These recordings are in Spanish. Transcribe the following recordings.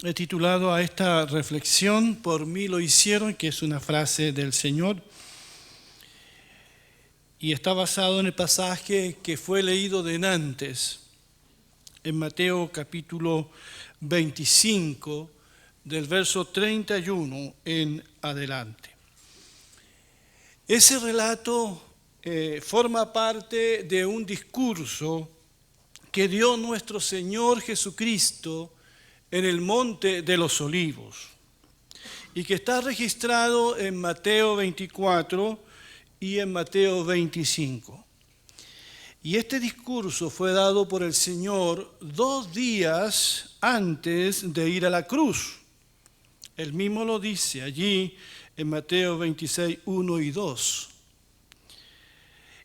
he titulado a esta reflexión "Por mí lo hicieron", que es una frase del Señor, y está basado en el pasaje que fue leído denantes en Mateo capítulo 25, del verso 31 en adelante. Ese relato forma parte de un discurso que dio nuestro Señor Jesucristo en el Monte de los Olivos y que está registrado en Mateo 24 y en Mateo 25. Y este discurso fue dado por el Señor 2 días antes de ir a la cruz. Él mismo lo dice allí en Mateo 26, 1 y 2.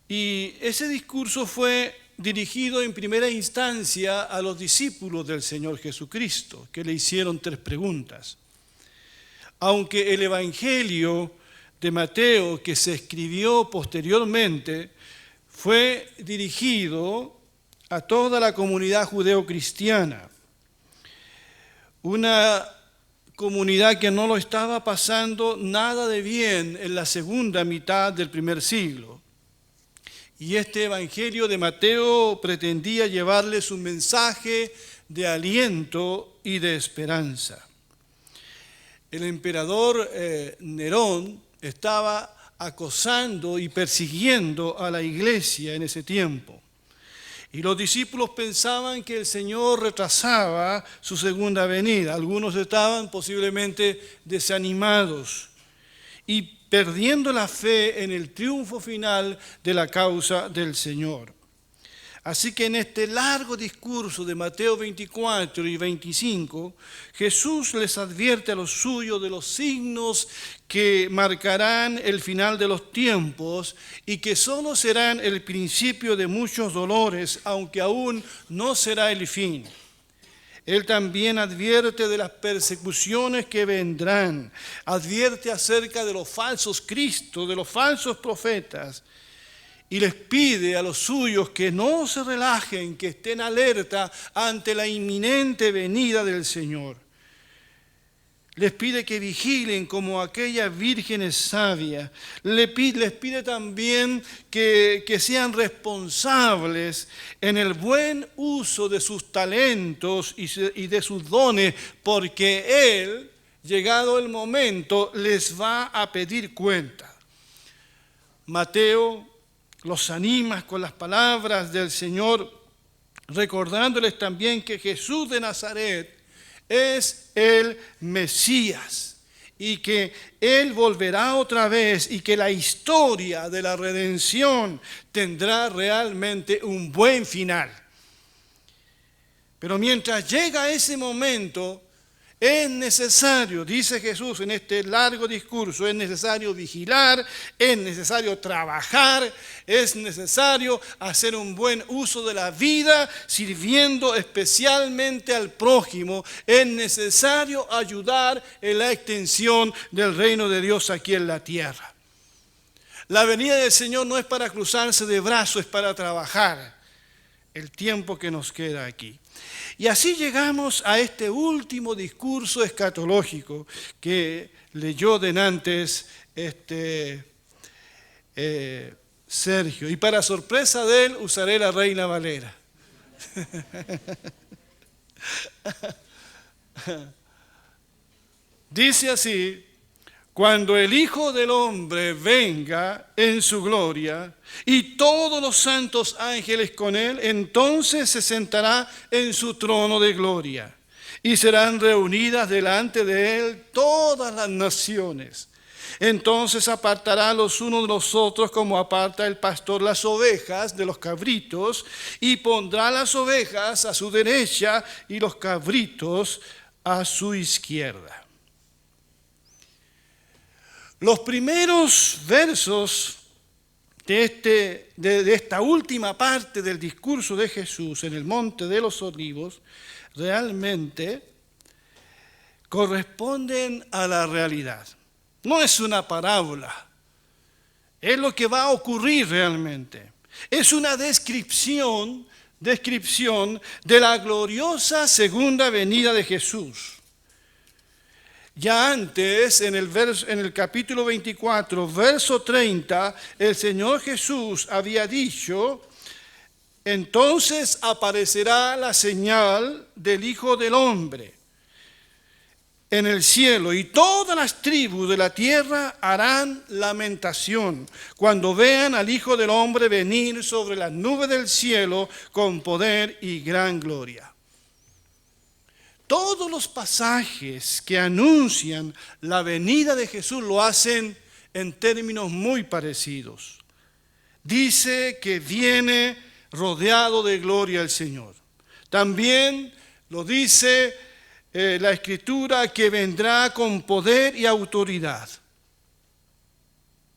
Y ese discurso fue dirigido en primera instancia a los discípulos del Señor Jesucristo, que le hicieron 3 preguntas. Aunque el Evangelio de Mateo, que se escribió posteriormente, fue dirigido a toda la comunidad judeo-cristiana, una comunidad que no lo estaba pasando nada de bien en la segunda mitad del primer siglo. Y este Evangelio de Mateo pretendía llevarles un mensaje de aliento y de esperanza. El emperador Nerón estaba acosando y persiguiendo a la iglesia en ese tiempo. Y los discípulos pensaban que el Señor retrasaba su segunda venida. Algunos estaban posiblemente desanimados y perdiendo la fe en el triunfo final de la causa del Señor. Así que en este largo discurso de Mateo 24 y 25, Jesús les advierte a los suyos de los signos que marcarán el final de los tiempos y que solo serán el principio de muchos dolores, aunque aún no será el fin. Él también advierte de las persecuciones que vendrán, advierte acerca de los falsos cristos, de los falsos profetas, y les pide a los suyos que no se relajen, que estén alerta ante la inminente venida del Señor. Les pide que vigilen como aquellas vírgenes sabias. Les pide también que sean responsables en el buen uso de sus talentos y de sus dones, porque Él, llegado el momento, les va a pedir cuenta. Mateo los anima con las palabras del Señor, recordándoles también que Jesús de Nazaret es el Mesías y que Él volverá otra vez y que la historia de la redención tendrá realmente un buen final. Pero mientras llega ese momento, es necesario, dice Jesús en este largo discurso, es necesario vigilar, es necesario trabajar, es necesario hacer un buen uso de la vida, sirviendo especialmente al prójimo. Es necesario ayudar en la extensión del reino de Dios aquí en la tierra. La venida del Señor no es para cruzarse de brazos, es para trabajar el tiempo que nos queda aquí. Y así llegamos a este último discurso escatológico que leyó denantes Sergio. Y para sorpresa de él, usaré la Reina Valera. Dice así: cuando el Hijo del Hombre venga en su gloria y todos los santos ángeles con él, entonces se sentará en su trono de gloria y serán reunidas delante de él todas las naciones. Entonces apartará los unos de los otros como aparta el pastor las ovejas de los cabritos, y pondrá las ovejas a su derecha y los cabritos a su izquierda. Los primeros versos de esta última parte del discurso de Jesús en el Monte de los Olivos realmente corresponden a la realidad. No es una parábola, es lo que va a ocurrir realmente. Es una descripción de la gloriosa segunda venida de Jesús. Ya antes, en el capítulo 24, verso 30, el Señor Jesús había dicho: entonces aparecerá la señal del Hijo del Hombre en el cielo, y todas las tribus de la tierra harán lamentación cuando vean al Hijo del Hombre venir sobre las nubes del cielo con poder y gran gloria. Todos los pasajes que anuncian la venida de Jesús lo hacen en términos muy parecidos. Dice que viene rodeado de gloria el Señor. También lo dice la Escritura, que vendrá con poder y autoridad.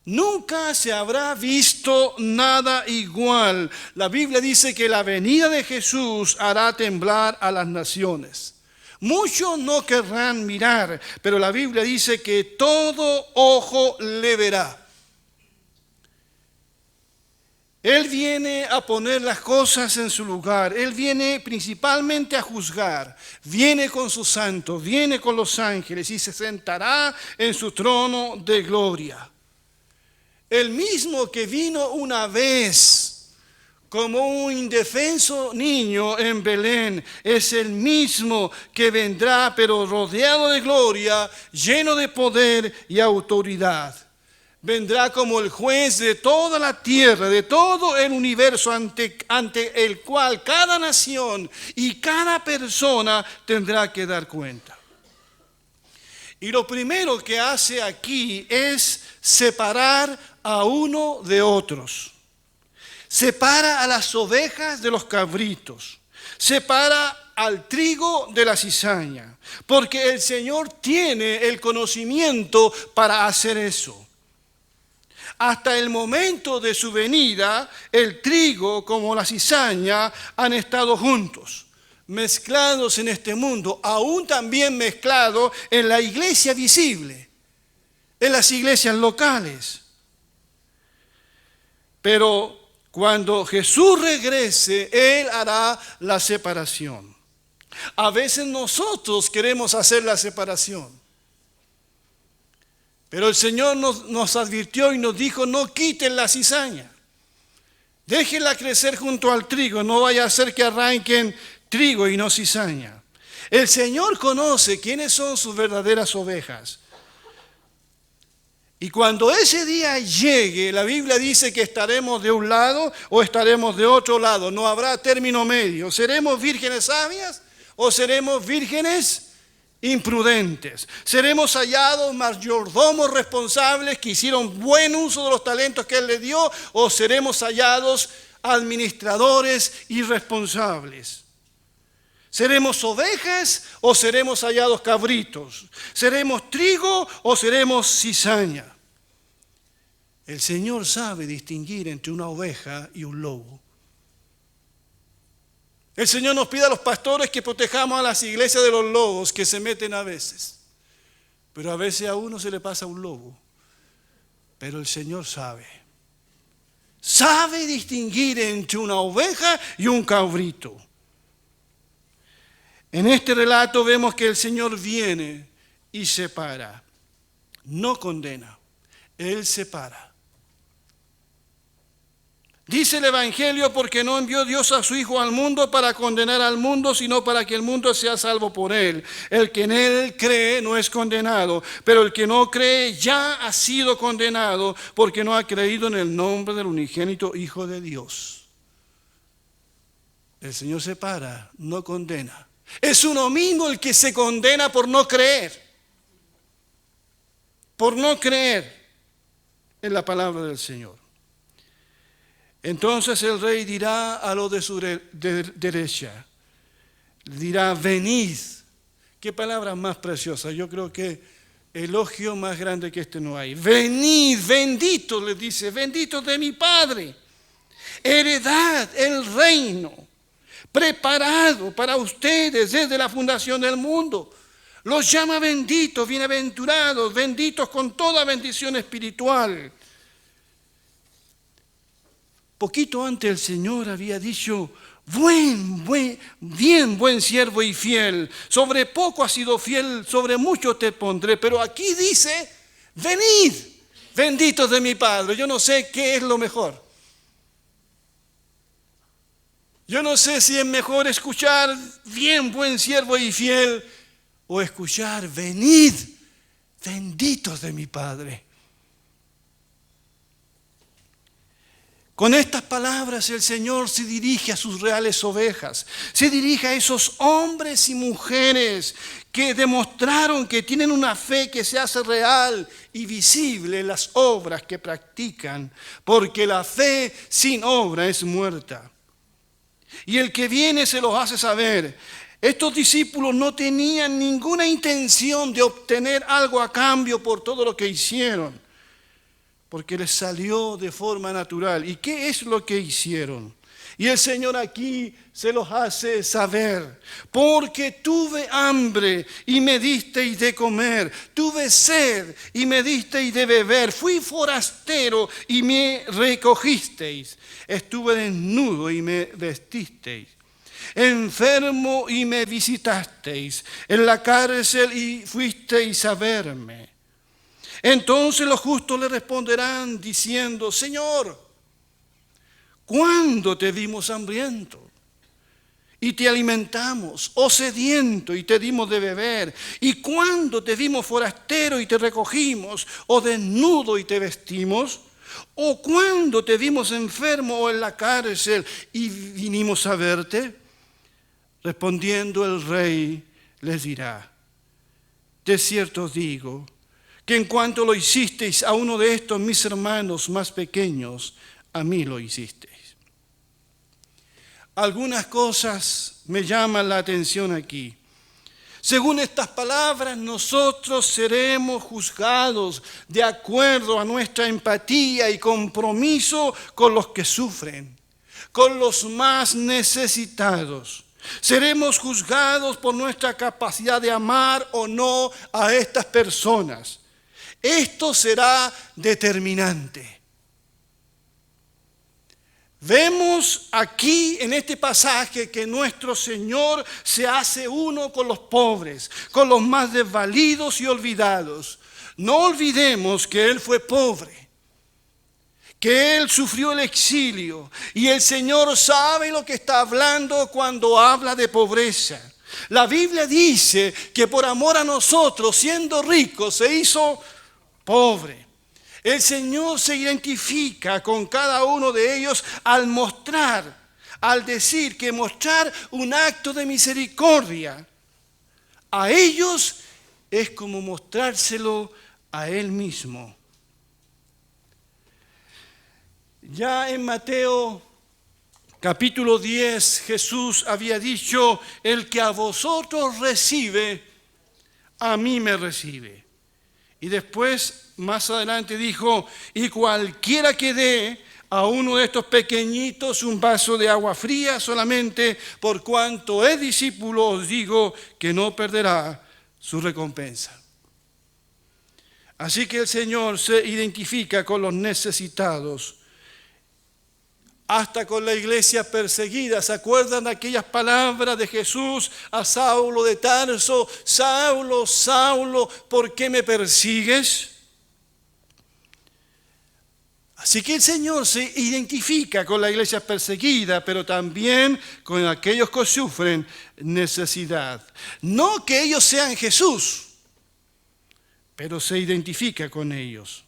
Nunca se habrá visto nada igual. La Biblia dice que la venida de Jesús hará temblar a las naciones. Muchos no querrán mirar, pero la Biblia dice que todo ojo le verá. Él viene a poner las cosas en su lugar. Él viene principalmente a juzgar. Viene con sus santos, viene con los ángeles y se sentará en su trono de gloria. El mismo que vino una vez como un indefenso niño en Belén, es el mismo que vendrá, pero rodeado de gloria, lleno de poder y autoridad. Vendrá como el juez de toda la tierra, de todo el universo, ante el cual cada nación y cada persona tendrá que dar cuenta. Y lo primero que hace aquí es separar a uno de otros. Separa a las ovejas de los cabritos. Separa al trigo de la cizaña. Porque el Señor tiene el conocimiento para hacer eso. Hasta el momento de su venida, el trigo como la cizaña han estado juntos, mezclados en este mundo, aún también mezclados en la iglesia visible, en las iglesias locales. Pero cuando Jesús regrese, Él hará la separación. A veces nosotros queremos hacer la separación. Pero el Señor nos advirtió y nos dijo: no quiten la cizaña, déjenla crecer junto al trigo, no vaya a ser que arranquen trigo y no cizaña. El Señor conoce quiénes son sus verdaderas ovejas. Y cuando ese día llegue, la Biblia dice que estaremos de un lado o estaremos de otro lado, no habrá término medio. ¿Seremos vírgenes sabias o seremos vírgenes imprudentes? ¿Seremos hallados mayordomos responsables que hicieron buen uso de los talentos que Él les dio, o seremos hallados administradores irresponsables? ¿Seremos ovejas o seremos hallados cabritos? ¿Seremos trigo o seremos cizaña? El Señor sabe distinguir entre una oveja y un lobo. El Señor nos pide a los pastores que protejamos a las iglesias de los lobos que se meten a veces. Pero a veces a uno se le pasa un lobo. Pero el Señor sabe distinguir entre una oveja y un cabrito. En este relato vemos que el Señor viene y separa. No condena, Él separa. Dice el Evangelio: porque no envió Dios a su Hijo al mundo para condenar al mundo, sino para que el mundo sea salvo por Él. El que en Él cree no es condenado, pero el que no cree ya ha sido condenado, porque no ha creído en el nombre del unigénito Hijo de Dios. El Señor separa, no condena. Es uno mismo el que se condena por no creer. Por no creer en la palabra del Señor. Entonces el rey dirá a los de su derecha, dirá: venid. Qué palabra más preciosa. Yo creo que elogio más grande que este no hay. Venid, benditos, les dice, benditos de mi Padre. Heredad el reino preparado para ustedes desde la fundación del mundo. Los llama benditos, bienaventurados, benditos con toda bendición espiritual. Poquito antes el Señor había dicho, buen siervo y fiel, sobre poco has sido fiel, sobre mucho te pondré. Pero aquí dice, venid, benditos de mi Padre. Yo no sé qué es lo mejor. Yo no sé si es mejor escuchar buen siervo y fiel o escuchar venid, benditos de mi Padre. Con estas palabras el Señor se dirige a sus reales ovejas, se dirige a esos hombres y mujeres que demostraron que tienen una fe que se hace real y visible en las obras que practican, porque la fe sin obra es muerta. Y el que viene se los hace saber. Estos discípulos no tenían ninguna intención de obtener algo a cambio por todo lo que hicieron, porque les salió de forma natural. ¿Y qué es lo que hicieron? Y el Señor aquí se los hace saber. Porque tuve hambre y me disteis de comer. Tuve sed y me disteis de beber. Fui forastero y me recogisteis. Estuve desnudo y me vestisteis. Enfermo y me visitasteis. En la cárcel y fuisteis a verme. Entonces los justos le responderán diciendo, Señor, ¿cuándo te vimos hambriento y te alimentamos, o sediento y te dimos de beber? ¿Y cuándo te vimos forastero y te recogimos, o desnudo y te vestimos? ¿O cuándo te vimos enfermo o en la cárcel y vinimos a verte? Respondiendo el rey les dirá, de cierto os digo, que en cuanto lo hicisteis a uno de estos mis hermanos más pequeños, a mí lo hicisteis. Algunas cosas me llaman la atención aquí. Según estas palabras, nosotros seremos juzgados de acuerdo a nuestra empatía y compromiso con los que sufren, con los más necesitados. Seremos juzgados por nuestra capacidad de amar o no a estas personas. Esto será determinante. Vemos aquí en este pasaje que nuestro Señor se hace uno con los pobres, con los más desvalidos y olvidados. No olvidemos que Él fue pobre, que Él sufrió el exilio y el Señor sabe lo que está hablando cuando habla de pobreza. La Biblia dice que por amor a nosotros, siendo ricos, se hizo pobre. El Señor se identifica con cada uno de ellos al decir que mostrar un acto de misericordia a ellos es como mostrárselo a Él mismo. Ya en Mateo capítulo 10, Jesús había dicho, el que a vosotros recibe, a mí me recibe. Y después, más adelante dijo, y cualquiera que dé a uno de estos pequeñitos un vaso de agua fría solamente, por cuanto es discípulo, os digo que no perderá su recompensa. Así que el Señor se identifica con los necesitados, hasta con la iglesia perseguida. ¿Se acuerdan de aquellas palabras de Jesús a Saulo de Tarso? Saulo, Saulo, ¿por qué me persigues? Así que el Señor se identifica con la iglesia perseguida, pero también con aquellos que sufren necesidad. No que ellos sean Jesús, pero se identifica con ellos.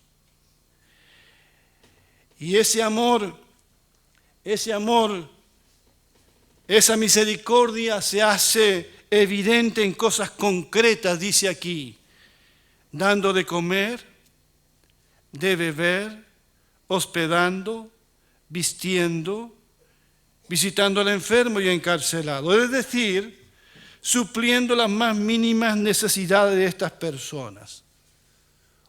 Y ese amor, esa misericordia se hace evidente en cosas concretas, dice aquí, dando de comer, de beber, hospedando, vistiendo, visitando al enfermo y encarcelado. Es decir, supliendo las más mínimas necesidades de estas personas.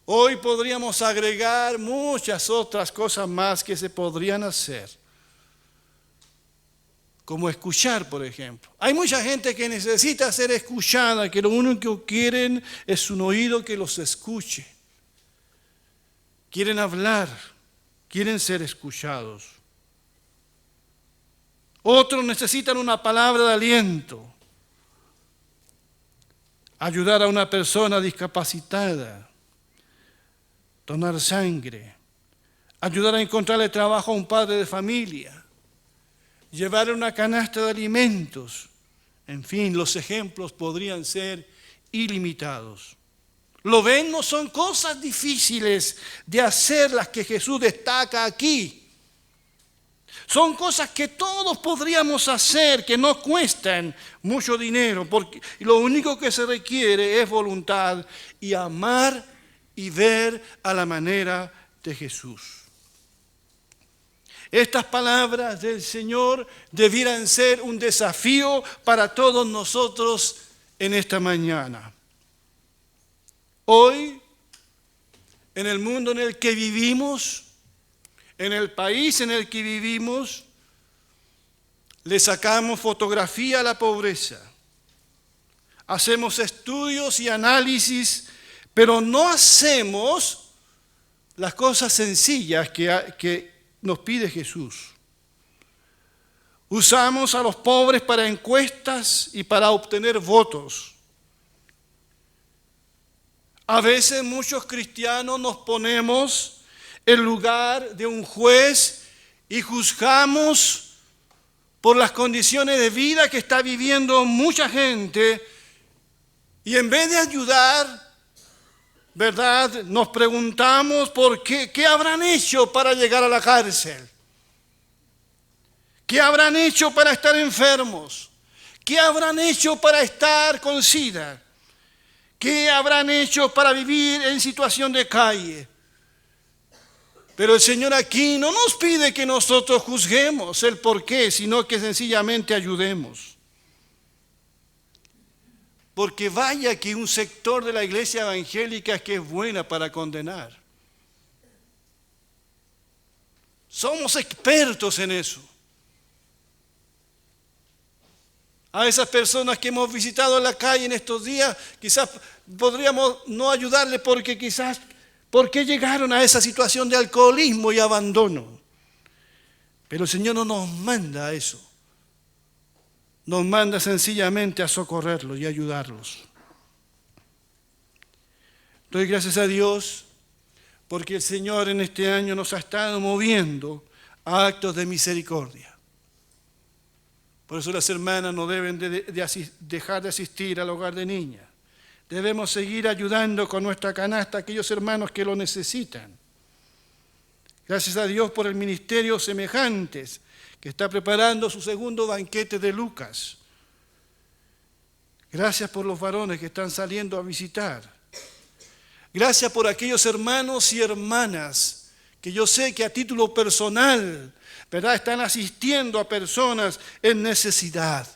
Hoy podríamos agregar muchas otras cosas más que se podrían hacer. Como escuchar, por ejemplo. Hay mucha gente que necesita ser escuchada, que lo único que quieren es un oído que los escuche. Quieren hablar, quieren ser escuchados. Otros necesitan una palabra de aliento. Ayudar a una persona discapacitada. Donar sangre. Ayudar a encontrarle trabajo a un padre de familia. Llevar una canasta de alimentos. En fin, los ejemplos podrían ser ilimitados. ¿Lo ven? No son cosas difíciles de hacer las que Jesús destaca aquí. Son cosas que todos podríamos hacer, que no cuestan mucho dinero, porque lo único que se requiere es voluntad y amar y ver a la manera de Jesús. Estas palabras del Señor debieran ser un desafío para todos nosotros en esta mañana. Hoy, en el mundo en el que vivimos, en el país en el que vivimos, le sacamos fotografía a la pobreza. Hacemos estudios y análisis, pero no hacemos las cosas sencillas que nos pide Jesús. Usamos a los pobres para encuestas y para obtener votos. A veces muchos cristianos nos ponemos en lugar de un juez y juzgamos por las condiciones de vida que está viviendo mucha gente, y en vez de ayudar, ¿verdad?, nos preguntamos por qué habrán hecho para llegar a la cárcel. ¿Qué habrán hecho para estar enfermos? ¿Qué habrán hecho para estar con SIDA? ¿Qué habrán hecho para vivir en situación de calle? Pero el Señor aquí no nos pide que nosotros juzguemos el porqué, sino que sencillamente ayudemos. Porque vaya que un sector de la iglesia evangélica que es buena para condenar. Somos expertos en eso. A esas personas que hemos visitado en la calle en estos días, quizás podríamos no ayudarles porque quizás, ¿por qué llegaron a esa situación de alcoholismo y abandono? Pero el Señor no nos manda a eso. Nos manda sencillamente a socorrerlos y ayudarlos. Doy gracias a Dios porque el Señor en este año nos ha estado moviendo a actos de misericordia. Por eso las hermanas no deben dejar de asistir al hogar de niñas. Debemos seguir ayudando con nuestra canasta a aquellos hermanos que lo necesitan. Gracias a Dios por el ministerio Semejantes, que está preparando su segundo banquete de Lucas. Gracias por los varones que están saliendo a visitar. Gracias por aquellos hermanos y hermanas que yo sé que a título personal, ¿verdad?, están asistiendo a personas en necesidad.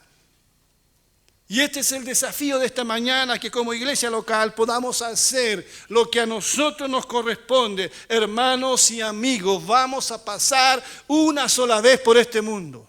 Y este es el desafío de esta mañana, que como iglesia local podamos hacer lo que a nosotros nos corresponde. Hermanos y amigos, vamos a pasar una sola vez por este mundo.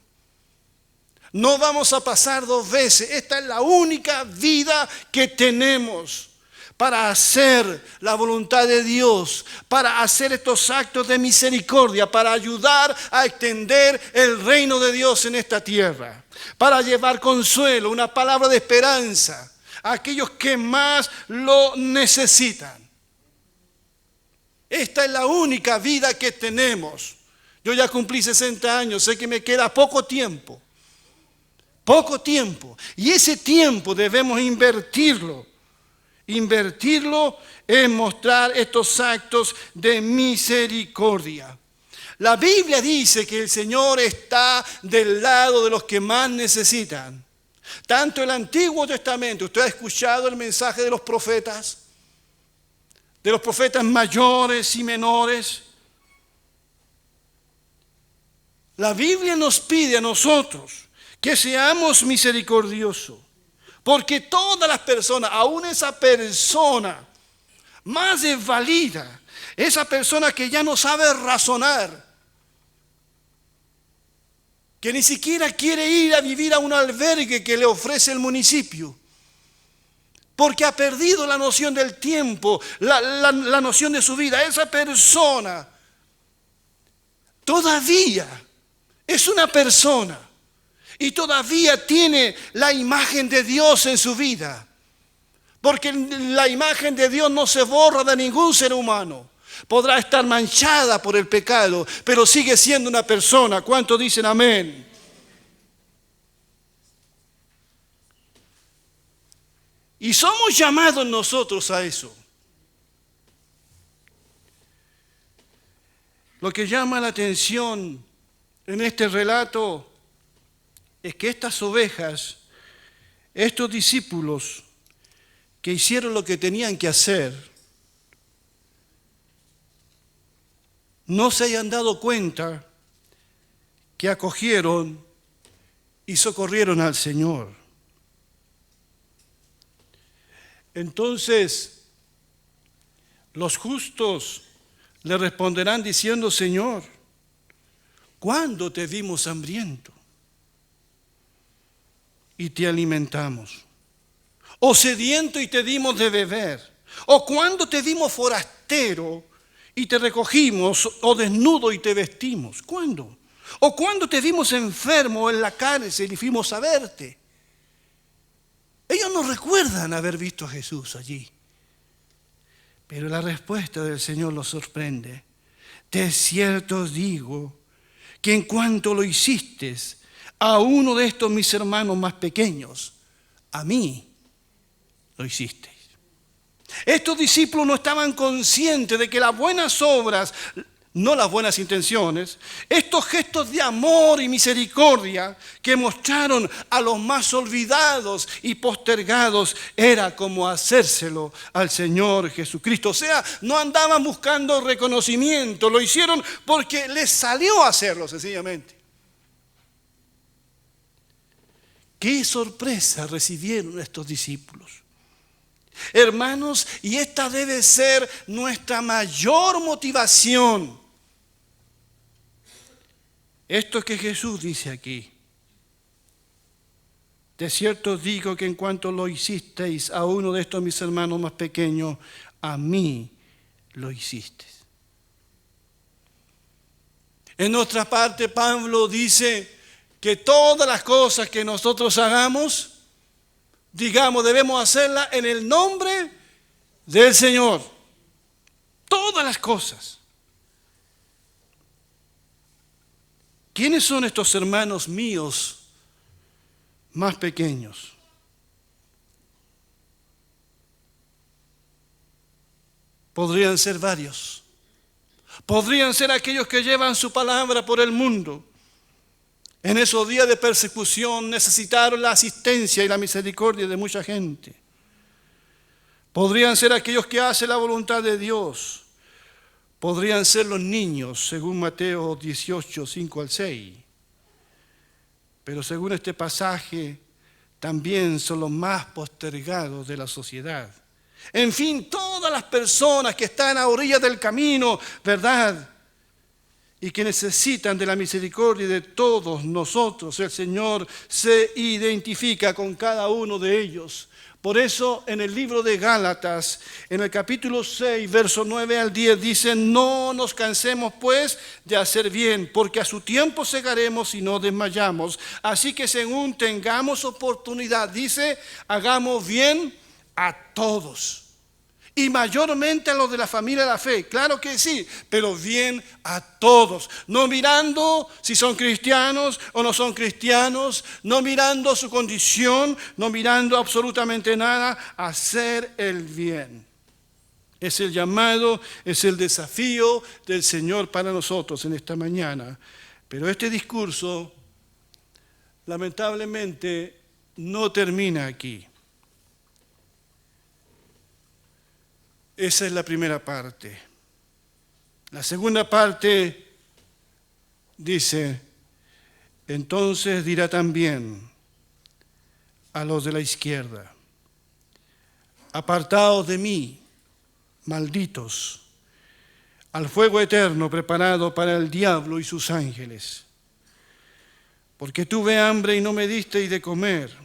No vamos a pasar dos veces. Esta es la única vida que tenemos para hacer la voluntad de Dios, para hacer estos actos de misericordia, para ayudar a extender el reino de Dios en esta tierra, para llevar consuelo, una palabra de esperanza a aquellos que más lo necesitan. Esta es la única vida que tenemos. Yo ya cumplí 60 años, sé que me queda poco tiempo, y ese tiempo debemos invertirlo en mostrar estos actos de misericordia. La Biblia dice que el Señor está del lado de los que más necesitan. Tanto el Antiguo Testamento, usted ha escuchado el mensaje de los profetas mayores y menores. La Biblia nos pide a nosotros que seamos misericordiosos. Porque todas las personas, aún esa persona más desvalida, esa persona que ya no sabe razonar, que ni siquiera quiere ir a vivir a un albergue que le ofrece el municipio, porque ha perdido la noción del tiempo, la noción de su vida, esa persona todavía es una persona y todavía tiene la imagen de Dios en su vida. Porque la imagen de Dios no se borra de ningún ser humano. Podrá estar manchada por el pecado, pero sigue siendo una persona. ¿Cuántos dicen amén? Y somos llamados nosotros a eso. Lo que llama la atención en este relato es que estas ovejas, estos discípulos que hicieron lo que tenían que hacer, no se hayan dado cuenta que acogieron y socorrieron al Señor. Entonces, los justos le responderán diciendo: Señor, ¿cuándo te vimos hambriento y te alimentamos? ¿O sediento y te dimos de beber? ¿O cuándo te vimos forastero y te recogimos? ¿O desnudo y te vestimos? ¿Cuándo? ¿O cuándo te vimos enfermo en la cárcel y fuimos a verte? Ellos no recuerdan haber visto a Jesús allí. Pero la respuesta del Señor los sorprende. De cierto os digo que en cuanto lo hiciste a uno de estos mis hermanos más pequeños, a mí lo hicisteis. Estos discípulos no estaban conscientes de que las buenas obras, no las buenas intenciones, estos gestos de amor y misericordia que mostraron a los más olvidados y postergados, era como hacérselo al Señor Jesucristo. O sea, no andaban buscando reconocimiento, lo hicieron porque les salió a hacerlo sencillamente. ¡Qué sorpresa recibieron estos discípulos! Hermanos, y esta debe ser nuestra mayor motivación. Esto que Jesús dice aquí: de cierto os digo que en cuanto lo hicisteis a uno de estos mis hermanos más pequeños, a mí lo hicisteis. En otra parte, Pablo dice que todas las cosas que nosotros hagamos, digamos, debemos hacerlas en el nombre del Señor. Todas las cosas. ¿Quiénes son estos hermanos míos más pequeños? Podrían ser varios. Podrían ser aquellos que llevan su palabra por el mundo. En esos días de persecución necesitaron la asistencia y la misericordia de mucha gente. Podrían ser aquellos que hacen la voluntad de Dios. Podrían ser los niños, según Mateo 18, 5 al 6. Pero según este pasaje, también son los más postergados de la sociedad. En fin, todas las personas que están a orillas del camino, ¿verdad?, y que necesitan de la misericordia de todos nosotros. El Señor se identifica con cada uno de ellos. Por eso en el libro de Gálatas, en el capítulo 6, versos 9 al 10, dice: no nos cansemos pues de hacer bien, porque a su tiempo segaremos y no desmayamos. Así que según tengamos oportunidad, dice, hagamos bien a todos. Y mayormente a los de la familia de la fe, claro que sí, pero bien a todos. No mirando si son cristianos o no son cristianos, no mirando su condición, no mirando absolutamente nada, hacer el bien. Es el llamado, es el desafío del Señor para nosotros en esta mañana. Pero este discurso, lamentablemente, no termina aquí. Esa es la primera parte. La segunda parte dice: entonces dirá también a los de la izquierda: apartaos de mí, malditos, al fuego eterno preparado para el diablo y sus ángeles. Porque tuve hambre y no me disteis de comer,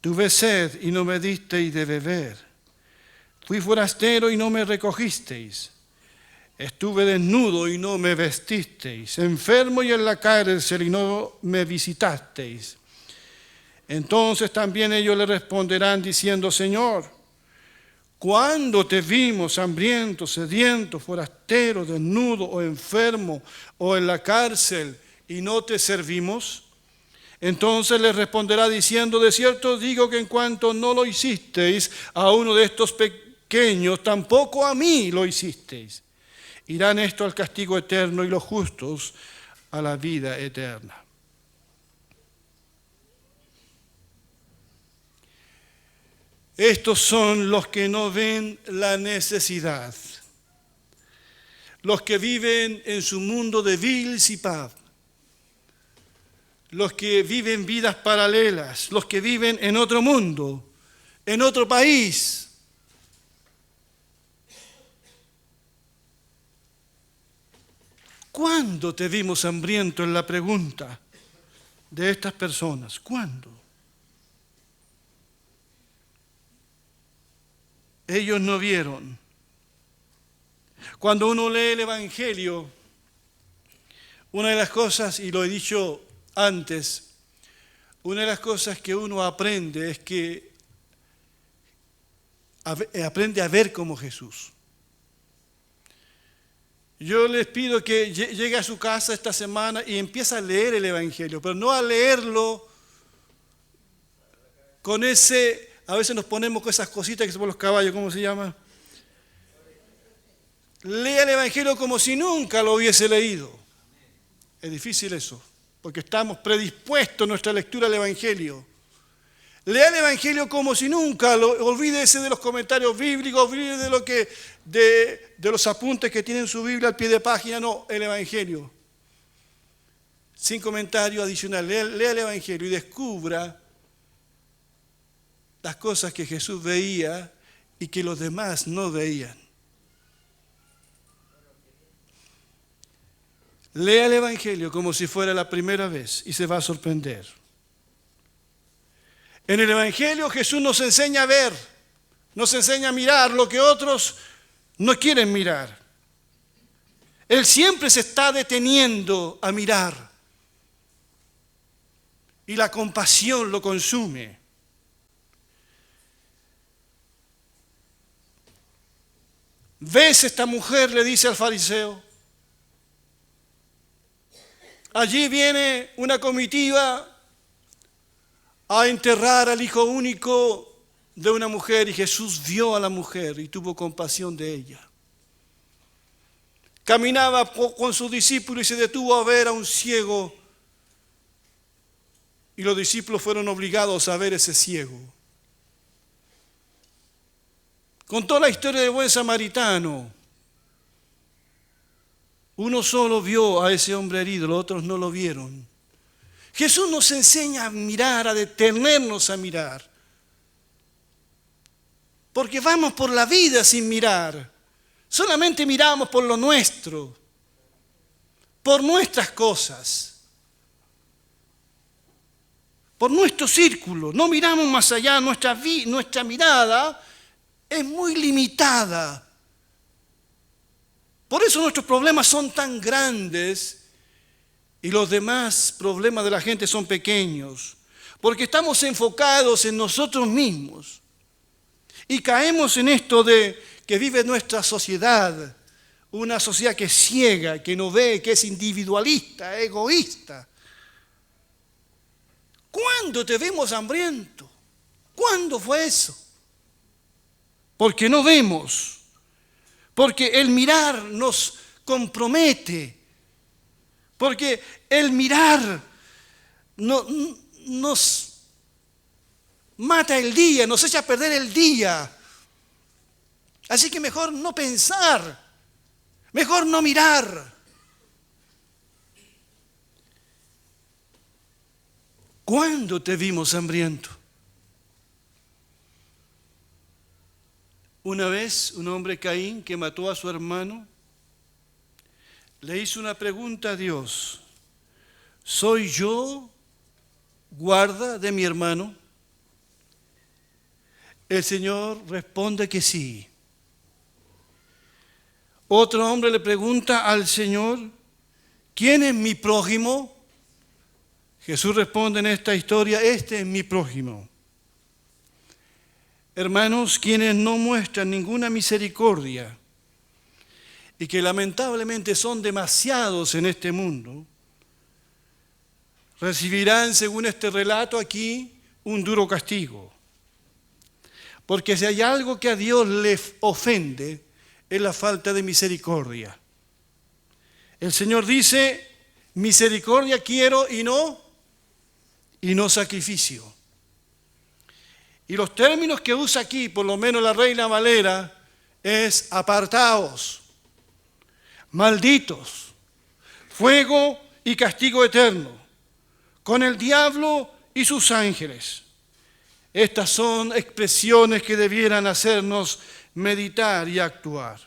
tuve sed y no me disteis de beber. Fui forastero y no me recogisteis, Estuve desnudo y no me vestisteis, enfermo y en la cárcel y no me visitasteis. Entonces también ellos le responderán diciendo, Señor, ¿cuándo te vimos hambriento, sediento, forastero, desnudo o enfermo o en la cárcel y no te servimos? Entonces les responderá diciendo, de cierto digo que en cuanto no lo hicisteis a uno de estos pequeños, tampoco a mí lo hicisteis. Irán esto al castigo eterno y los justos a la vida eterna. Estos son los que no ven la necesidad, los que viven en su mundo de Vilsipap, los que viven vidas paralelas, los que viven en otro mundo, en otro país. ¿Cuándo te vimos hambriento? En la pregunta de estas personas. ¿Cuándo? Ellos no vieron. Cuando uno lee el Evangelio, una de las cosas, y lo he dicho antes, una de las cosas que uno aprende es que aprende a ver como Jesús. Yo les pido que llegue a su casa esta semana y empiece a leer el Evangelio, pero no a leerlo con ese, a veces nos ponemos con esas cositas que se ponen los caballos, ¿cómo se llama? Lea el Evangelio como si nunca lo hubiese leído. Es difícil eso, porque estamos predispuestos en nuestra lectura al Evangelio. Lea el Evangelio como si nunca, olvídese de los comentarios bíblicos, olvídese de los apuntes que tiene en su Biblia al pie de página, no, el Evangelio. Sin comentario adicional, lea el Evangelio y descubra las cosas que Jesús veía y que los demás no veían. Lea el Evangelio como si fuera la primera vez y se va a sorprender. En el Evangelio Jesús nos enseña a ver, nos enseña a mirar lo que otros no quieren mirar. Él siempre se está deteniendo a mirar y la compasión lo consume. ¿Ves esta mujer?, le dice al fariseo. Allí viene una comitiva a enterrar al hijo único de una mujer y Jesús vio a la mujer y tuvo compasión de ella. Caminaba con sus discípulos y se detuvo a ver a un ciego y los discípulos fueron obligados a ver ese ciego. Contó la historia del buen samaritano. Uno solo vio a ese hombre herido, los otros no lo vieron. Jesús nos enseña a mirar, a detenernos a mirar. Porque vamos por la vida sin mirar. Solamente miramos por lo nuestro, por nuestras cosas, por nuestro círculo. No miramos más allá, nuestra mirada es muy limitada. Por eso nuestros problemas son tan grandes y los demás problemas de la gente son pequeños, porque estamos enfocados en nosotros mismos y caemos en esto de que vive nuestra sociedad, una sociedad que es ciega, que no ve, que es individualista, egoísta. ¿Cuándo te vemos hambriento? ¿Cuándo fue eso? Porque no vemos, porque el mirar nos compromete. Porque el mirar nos mata el día, nos echa a perder el día. Así que mejor no pensar, mejor no mirar. ¿Cuándo te vimos hambriento? Una vez un hombre, Caín, que mató a su hermano, le hizo una pregunta a Dios: ¿soy yo guarda de mi hermano? El Señor responde que sí. Otro hombre le pregunta al Señor, ¿quién es mi prójimo? Jesús responde en esta historia, este es mi prójimo. Hermanos, quienes no muestran ninguna misericordia y que lamentablemente son demasiados en este mundo, recibirán, según este relato aquí, un duro castigo. Porque si hay algo que a Dios le ofende, es la falta de misericordia. El Señor dice, misericordia quiero y no sacrificio. Y los términos que usa aquí, por lo menos la Reina Valera, es apartaos, malditos, fuego y castigo eterno, con el diablo y sus ángeles. Estas son expresiones que debieran hacernos meditar y actuar.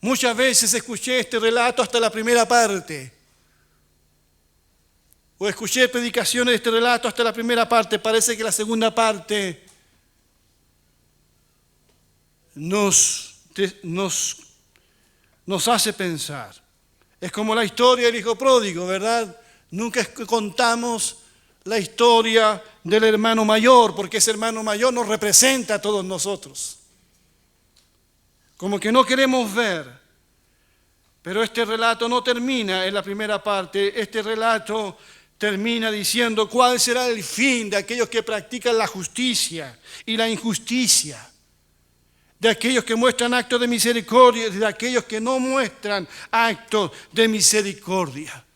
Muchas veces escuché este relato hasta la primera parte, o escuché predicaciones de este relato hasta la primera parte. Parece que la segunda parte nos hace pensar. Es como la historia del hijo pródigo, ¿verdad? Nunca contamos la historia del hermano mayor, porque ese hermano mayor nos representa a todos nosotros. Como que no queremos ver. Pero este relato no termina en la primera parte. Este relato termina diciendo cuál será el fin de aquellos que practican la justicia y la injusticia, de aquellos que muestran actos de misericordia y de aquellos que no muestran actos de misericordia.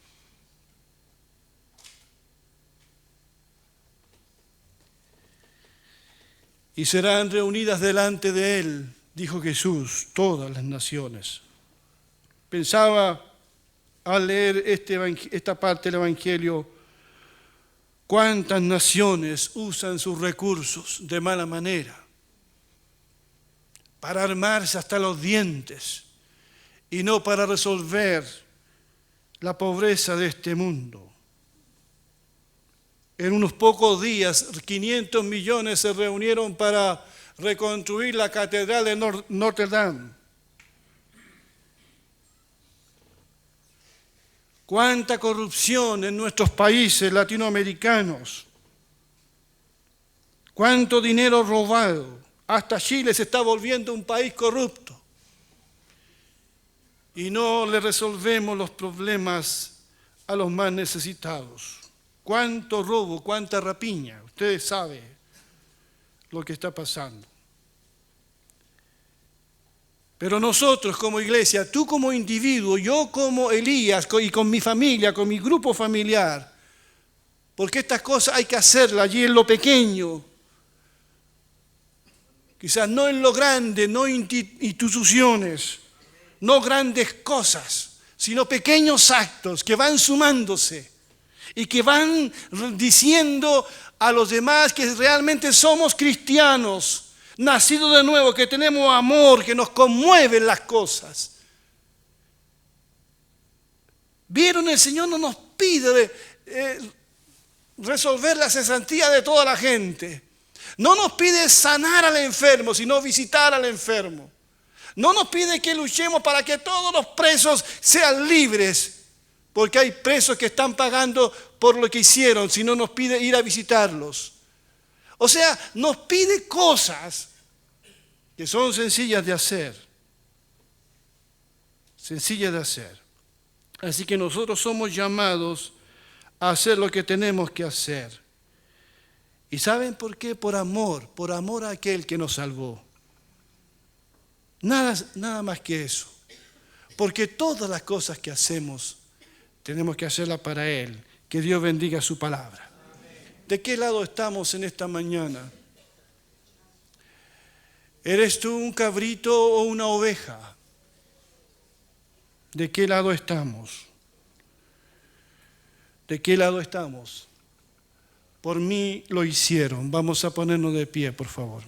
Y serán reunidas delante de él, dijo Jesús, todas las naciones. Pensaba al leer esta parte del Evangelio, cuántas naciones usan sus recursos de mala manera para armarse hasta los dientes y no para resolver la pobreza de este mundo. En unos pocos días, 500 millones se reunieron para reconstruir la catedral de Notre Dame. Cuánta corrupción en nuestros países latinoamericanos. Cuánto dinero robado. Hasta Chile se está volviendo un país corrupto. Y no le resolvemos los problemas a los más necesitados. Cuánto robo, cuánta rapiña. Ustedes saben lo que está pasando. Pero nosotros como iglesia, tú como individuo, yo como Elías y con mi familia, con mi grupo familiar, porque estas cosas hay que hacerlas allí en lo pequeño, quizás no en lo grande, no instituciones, no grandes cosas, sino pequeños actos que van sumándose y que van diciendo a los demás que realmente somos cristianos, nacidos de nuevo, que tenemos amor, que nos conmueven las cosas. ¿Vieron? El Señor no nos pide resolver la cesantía de toda la gente. No nos pide sanar al enfermo, sino visitar al enfermo. No nos pide que luchemos para que todos los presos sean libres, porque hay presos que están pagando por lo que hicieron, sino nos pide ir a visitarlos. O sea, nos pide cosas que son sencillas de hacer. Sencillas de hacer. Así que nosotros somos llamados a hacer lo que tenemos que hacer. ¿Y saben por qué? Por amor a aquel que nos salvó. Nada más que eso. Porque todas las cosas que hacemos, tenemos que hacerlas para Él. Que Dios bendiga su palabra. ¿De qué lado estamos en esta mañana? ¿Eres tú un cabrito o una oveja? ¿De qué lado estamos? ¿De qué lado estamos? Por mí lo hicieron. Vamos a ponernos de pie, por favor.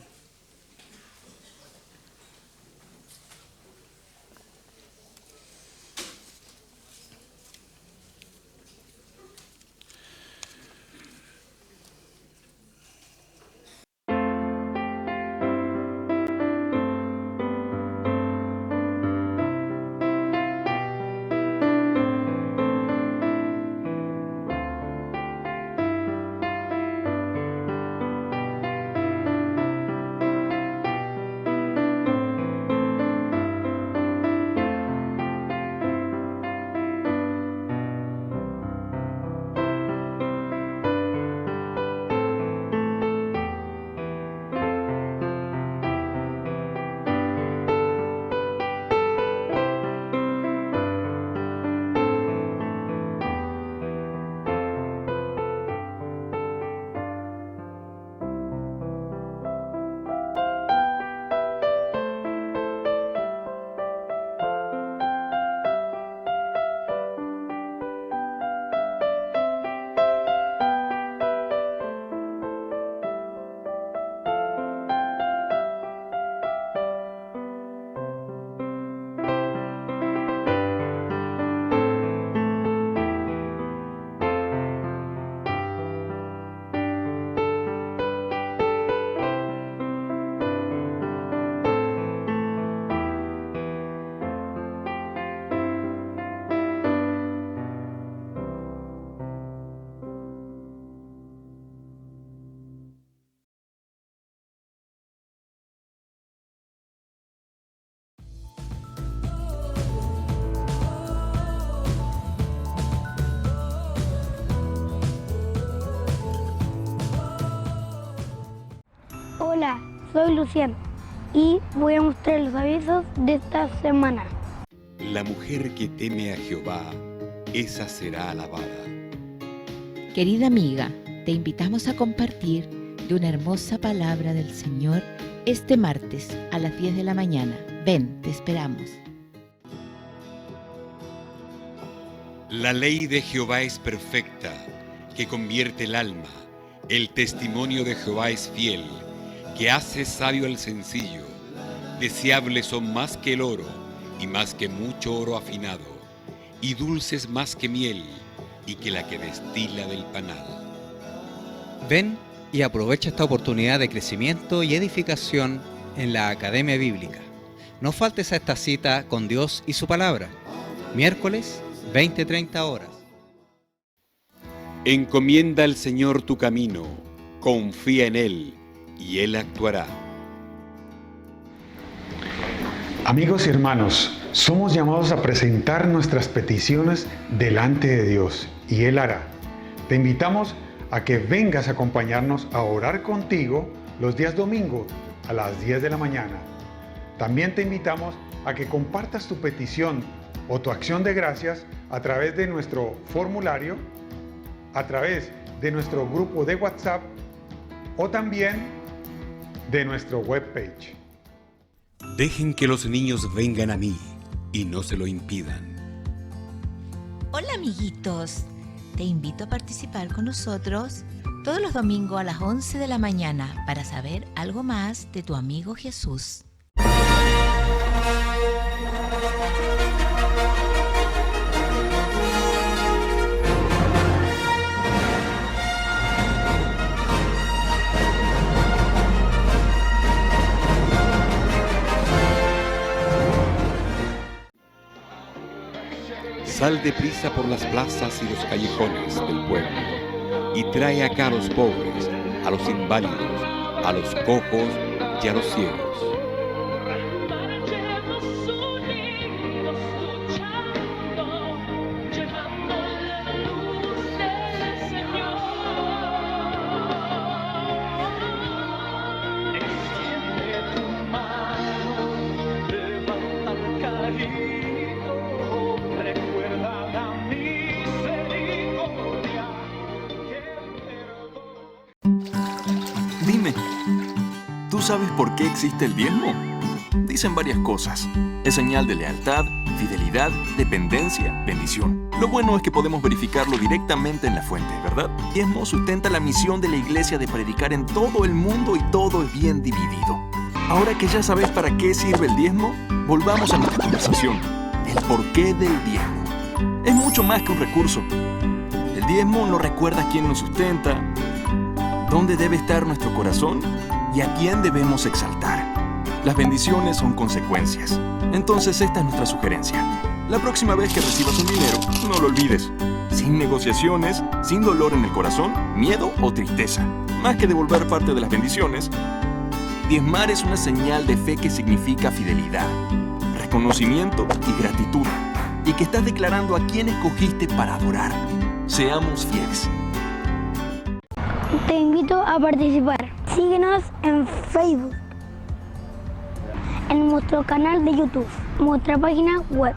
Hola, soy Luciano y voy a mostrar los avisos de esta semana. La mujer que teme a Jehová, esa será alabada. Querida amiga, te invitamos a compartir de una hermosa palabra del Señor este martes a las 10 de la mañana. Ven, te esperamos. La ley de Jehová es perfecta, que convierte el alma. El testimonio de Jehová es fiel, que hace sabio al sencillo. Deseables son más que el oro, y más que mucho oro afinado, y dulces más que miel, y que la que destila del panal. Ven y aprovecha esta oportunidad de crecimiento y edificación en la Academia Bíblica. No faltes a esta cita con Dios y su palabra. Miércoles, 20:30 horas. Encomienda al Señor tu camino, confía en Él, y Él actuará. Amigos y hermanos, somos llamados a presentar nuestras peticiones delante de Dios, y Él hará. Te invitamos a que vengas a acompañarnos a orar contigo los días domingos a las 10 de la mañana. También te invitamos a que compartas tu petición o tu acción de gracias a través de nuestro formulario, a través de nuestro grupo de WhatsApp o también de nuestro webpage. Dejen que los niños vengan a mí y no se lo impidan. Hola amiguitos, te invito a participar con nosotros todos los domingos a las 11 de la mañana para saber algo más de tu amigo Jesús. Sal deprisa por las plazas y los callejones del pueblo, y trae acá a los pobres, a los inválidos, a los cojos y a los ciegos. Dime, ¿tú sabes por qué existe el diezmo? Dicen varias cosas. Es señal de lealtad, fidelidad, dependencia, bendición. Lo bueno es que podemos verificarlo directamente en la fuente, ¿verdad? El diezmo sustenta la misión de la iglesia de predicar en todo el mundo y todo es bien dividido. Ahora que ya sabes para qué sirve el diezmo, volvamos a nuestra conversación. El porqué del diezmo. Es mucho más que un recurso. El diezmo nos recuerda quién nos sustenta, dónde debe estar nuestro corazón y a quién debemos exaltar. Las bendiciones son consecuencias. Entonces esta es nuestra sugerencia. La próxima vez que recibas un dinero, no lo olvides. Sin negociaciones, sin dolor en el corazón, miedo o tristeza. Más que devolver parte de las bendiciones, diezmar es una señal de fe que significa fidelidad, reconocimiento y gratitud. Y que estás declarando a quién escogiste para adorar. Seamos fieles. Te invito a participar. Síguenos en Facebook, en nuestro canal de YouTube, nuestra página web